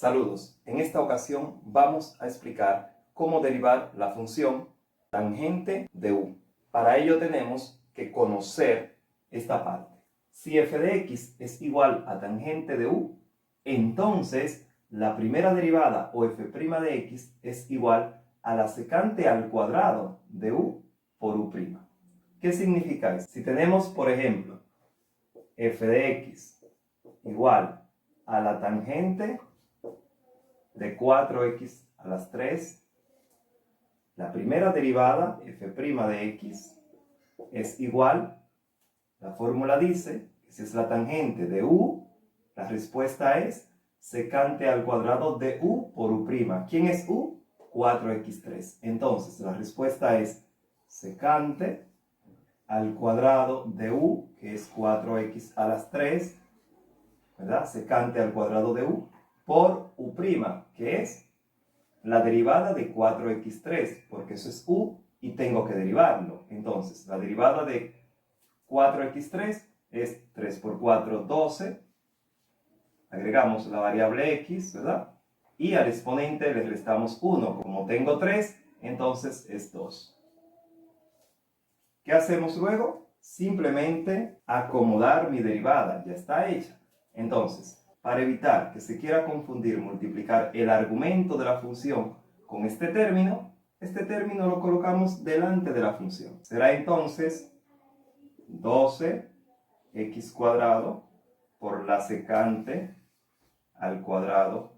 Saludos, en esta ocasión vamos a explicar cómo derivar la función tangente de u. Para ello tenemos que conocer esta parte. Si f de x es igual a tangente de u, entonces la primera derivada o f' de x es igual a la secante al cuadrado de u por u'. ¿Qué significa esto? Si tenemos, por ejemplo, f de x igual a la tangente de 4x a las 3, la primera derivada, f' de x, es igual, la fórmula dice que si es la tangente de u, la respuesta es secante al cuadrado de u por u'. ¿Quién es u? 4x3. Entonces, la respuesta es secante al cuadrado de u, que es 4x a las 3, ¿verdad? Secante al cuadrado de u, por u', que es la derivada de 4x3, porque eso es u y tengo que derivarlo. Entonces, la derivada de 4x3 es 3 por 4, 12. Agregamos la variable x, ¿verdad? Y al exponente le restamos 1. Como tengo 3, entonces es 2. ¿Qué hacemos luego? Simplemente acomodar mi derivada, ya está hecha. Entonces, para evitar que se quiera confundir multiplicar el argumento de la función con este término lo colocamos delante de la función. Será entonces 12x cuadrado por la secante al cuadrado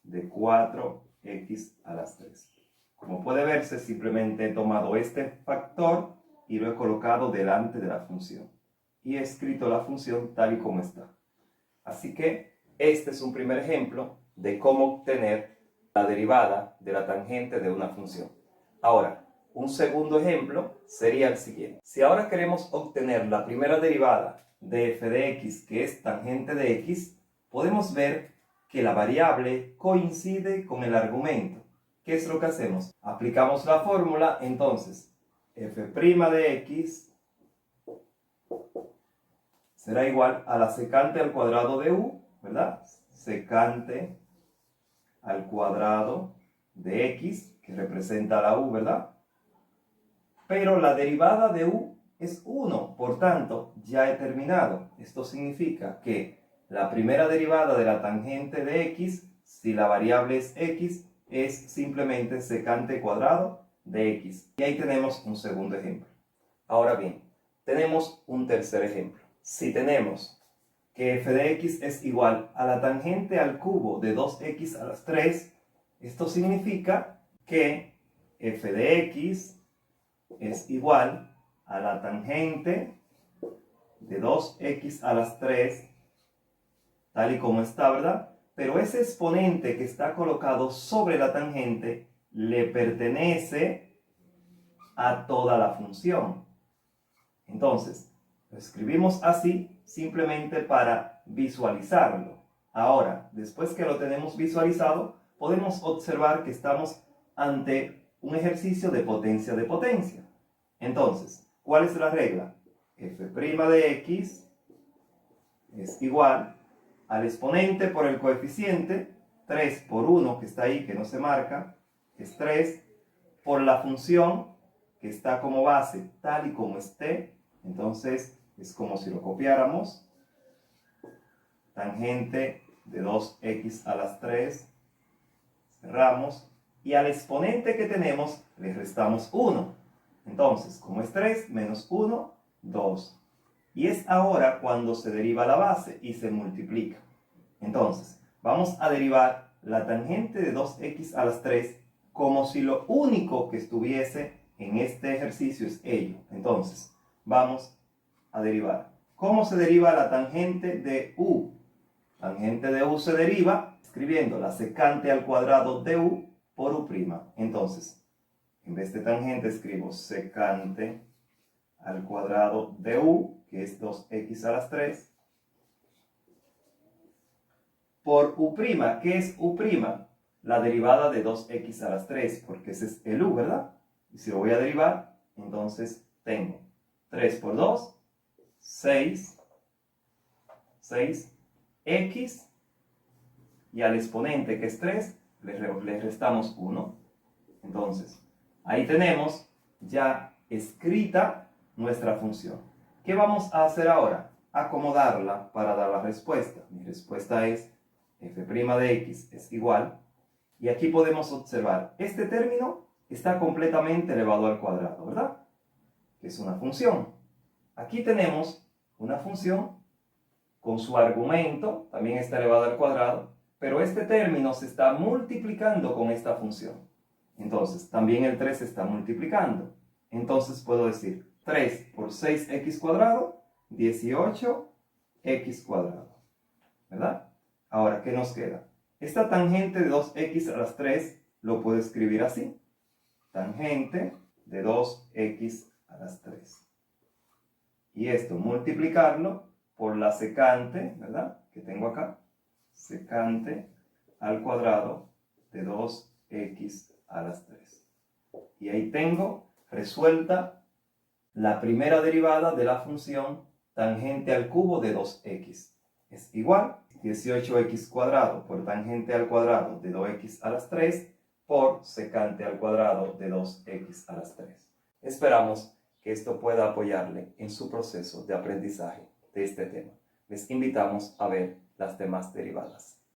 de 4x a las 3. Como puede verse, simplemente he tomado este factor y lo he colocado delante de la función. Y he escrito la función tal y como está. Así que este es un primer ejemplo de cómo obtener la derivada de la tangente de una función. Ahora, un segundo ejemplo sería el siguiente. Si ahora queremos obtener la primera derivada de f de x, que es tangente de x, podemos ver que la variable coincide con el argumento. ¿Qué es lo que hacemos? Aplicamos la fórmula, entonces, f' de x será igual a la secante al cuadrado de u, ¿verdad? Secante al cuadrado de x, que representa la u, ¿verdad? Pero la derivada de u es 1, por tanto, ya he terminado. Esto significa que la primera derivada de la tangente de x, si la variable es x, es simplemente secante cuadrado de x. Y ahí tenemos un segundo ejemplo. Ahora bien, tenemos un tercer ejemplo. Si tenemos que f de x es igual a la tangente al cubo de 2x a las 3, esto significa que f de x es igual a la tangente de 2x a las 3, tal y como está, ¿verdad? Pero ese exponente que está colocado sobre la tangente le pertenece a toda la función. Entonces, lo escribimos así simplemente para visualizarlo. Ahora, después que lo tenemos visualizado, podemos observar que estamos ante un ejercicio de potencia de potencia. Entonces, ¿cuál es la regla? f' de x es igual al exponente por el coeficiente, 3 por 1 que está ahí, que no se marca, es 3, por la función que está como base tal y como esté. Entonces, es como si lo copiáramos. Tangente de 2x a las 3. Cerramos. Y al exponente que tenemos le restamos 1. Entonces, como es 3 menos 1, 2. Y es ahora cuando se deriva la base y se multiplica. Entonces, vamos a derivar la tangente de 2x a las 3 como si lo único que estuviese en este ejercicio es ello. Entonces, vamos a derivar. ¿Cómo se deriva la tangente de u? Tangente de u se deriva escribiendo la secante al cuadrado de u por u'. Entonces, en vez de tangente escribo secante al cuadrado de u, que es 2x a las 3, por u'. ¿Qué es u'? La derivada de 2x a las 3, porque ese es el u, ¿verdad? Y si lo voy a derivar, entonces tengo 3 por 2, 6, x y al exponente que es 3 le restamos 1. Entonces, ahí tenemos ya escrita nuestra función. ¿Qué vamos a hacer ahora? Acomodarla para dar la respuesta. Mi respuesta es f' de x es igual. Y aquí podemos observar, este término está completamente elevado al cuadrado, ¿verdad? Que es una función. Aquí tenemos una función con su argumento, también está elevado al cuadrado, pero este término se está multiplicando con esta función. Entonces, también el 3 se está multiplicando. Entonces puedo decir 3 por 6x cuadrado, 18x cuadrado. ¿Verdad? Ahora, ¿qué nos queda? Esta tangente de 2x a las 3 lo puedo escribir así. Tangente de 2x a las 3. Y esto multiplicarlo por la secante, ¿verdad? Que tengo acá. Secante al cuadrado de 2x a las 3. Y ahí tengo resuelta la primera derivada de la función tangente al cubo de 2x. Es igual 18x cuadrado por tangente al cuadrado de 2x a las 3 por secante al cuadrado de 2x a las 3. Esperamos que esto pueda apoyarle en su proceso de aprendizaje de este tema. Les invitamos a ver las demás derivadas.